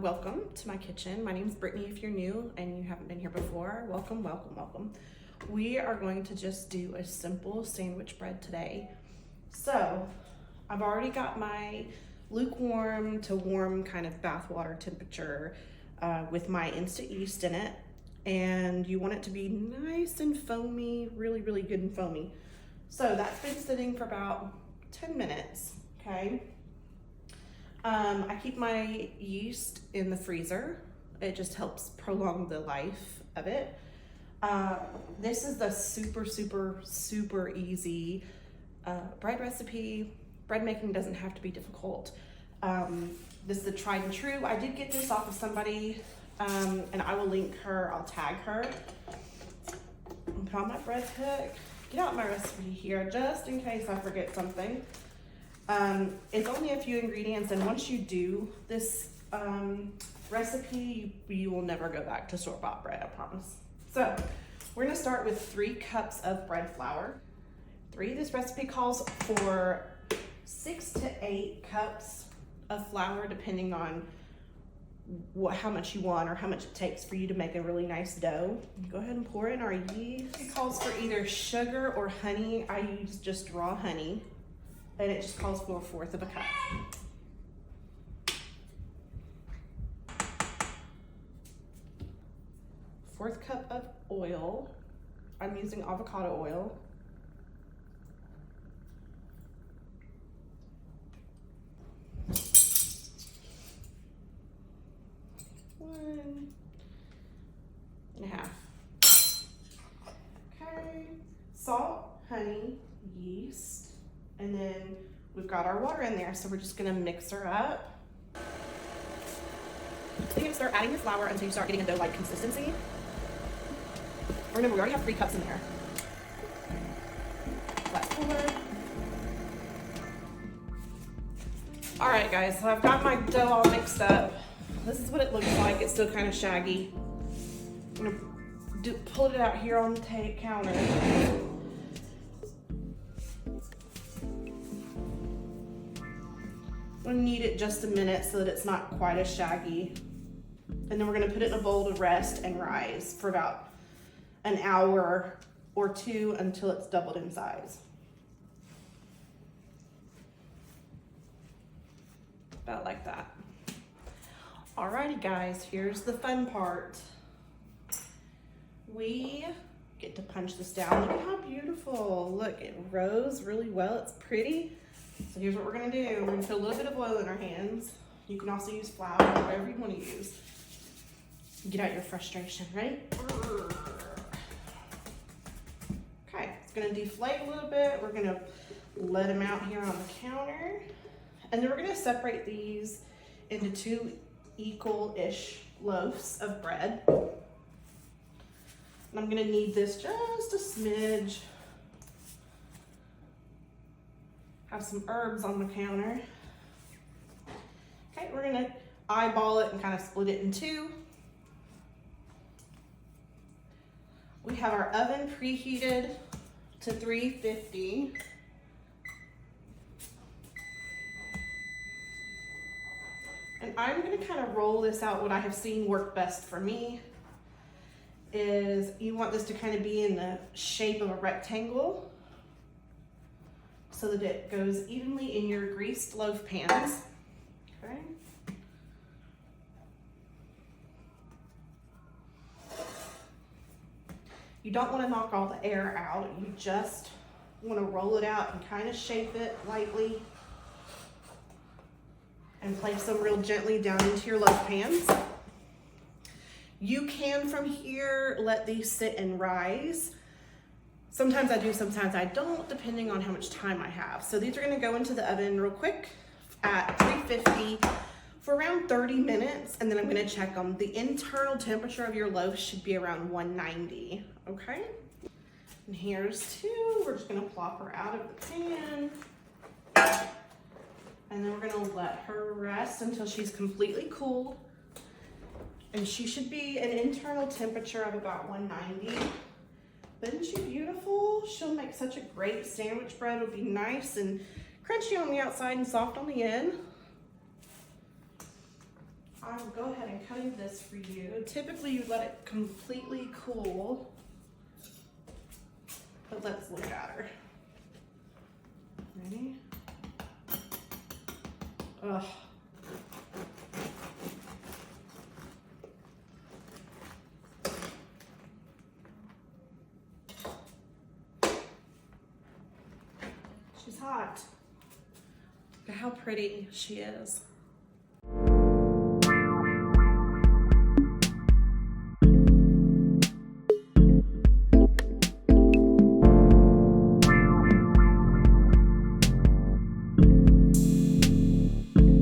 Welcome to my kitchen. My name is Brittany. If you're new and you haven't been here before, welcome, welcome, welcome. We are going to just do a simple sandwich bread today. So I've already got my lukewarm to warm kind of bath water temperature with my instant yeast in it. And you want it to be nice and foamy, really, really good and foamy. So that's been sitting for about 10 minutes, okay? I keep my yeast in the freezer. It just helps prolong the life of it. This is the super easy bread recipe. Bread making doesn't have to be difficult. This is a tried and true. I did get this off of somebody, and I will link her, I'll tag her. Put on my bread hook. Get out my recipe here just in case I forget something. It's only a few ingredients, and once you do this recipe, you will never go back to store-bought bread, I promise. So we're gonna start with 3 cups of bread flour. This recipe calls for 6 to 8 cups of flour, depending on how much you want or how much it takes for you to make a really nice dough. Go ahead and pour in our yeast. It calls for either sugar or honey. I use just raw honey. And it just calls for 1/4 of a cup. Fourth cup of oil. I'm using avocado oil. One and a half. Okay. Salt, honey, yeast. And then we've got our water in there, so we're just gonna mix her up. So you're gonna start adding your flour until you start getting a dough-like consistency. Remember, we already have 3 cups in there. Let's pour. All right, guys, so I've got my dough all mixed up. This is what it looks like. It's still kind of shaggy. I'm gonna pull it out here on the counter. We'll knead it just a minute so that it's not quite as shaggy. And then we're gonna put it in a bowl to rest and rise for about an hour or 2 until it's doubled in size. About like that. Alrighty guys, here's the fun part. We get to punch this down. Look at how beautiful. Look, it rose really well, it's pretty. So here's what we're gonna do. We're gonna put a little bit of oil in our hands. You can also use flour, whatever you wanna use. Get out your frustration, right? Okay, it's gonna deflate a little bit. We're gonna let them out here on the counter. And then we're gonna separate these into 2 equal-ish loaves of bread. And I'm gonna knead this just a smidge. Have some herbs on the counter. Okay, we're gonna eyeball it and kind of split it in 2. We have our oven preheated to 350. And I'm gonna kind of roll this out. What I have seen work best for me is you want this to kind of be in the shape of a rectangle, so that it goes evenly in your greased loaf pans. Okay. You don't want to knock all the air out. You just want to roll it out and kind of shape it lightly and place them real gently down into your loaf pans. You can, from here, let these sit and rise. Sometimes I do, sometimes I don't, depending on how much time I have. So these are gonna go into the oven real quick at 350 for around 30 minutes, and then I'm gonna check them. The internal temperature of your loaf should be around 190, okay? And here's 2. We're just gonna plop her out of the pan. And then we're gonna let her rest until she's completely cooled. And she should be an internal temperature of about 190. Isn't she beautiful? She'll make such a great sandwich bread. It'll be nice and crunchy on the outside and soft on the end. I will go ahead and cut this for you. Typically you let it completely cool, but let's look at her. Ready? Ugh. She's hot. Look at how pretty she is.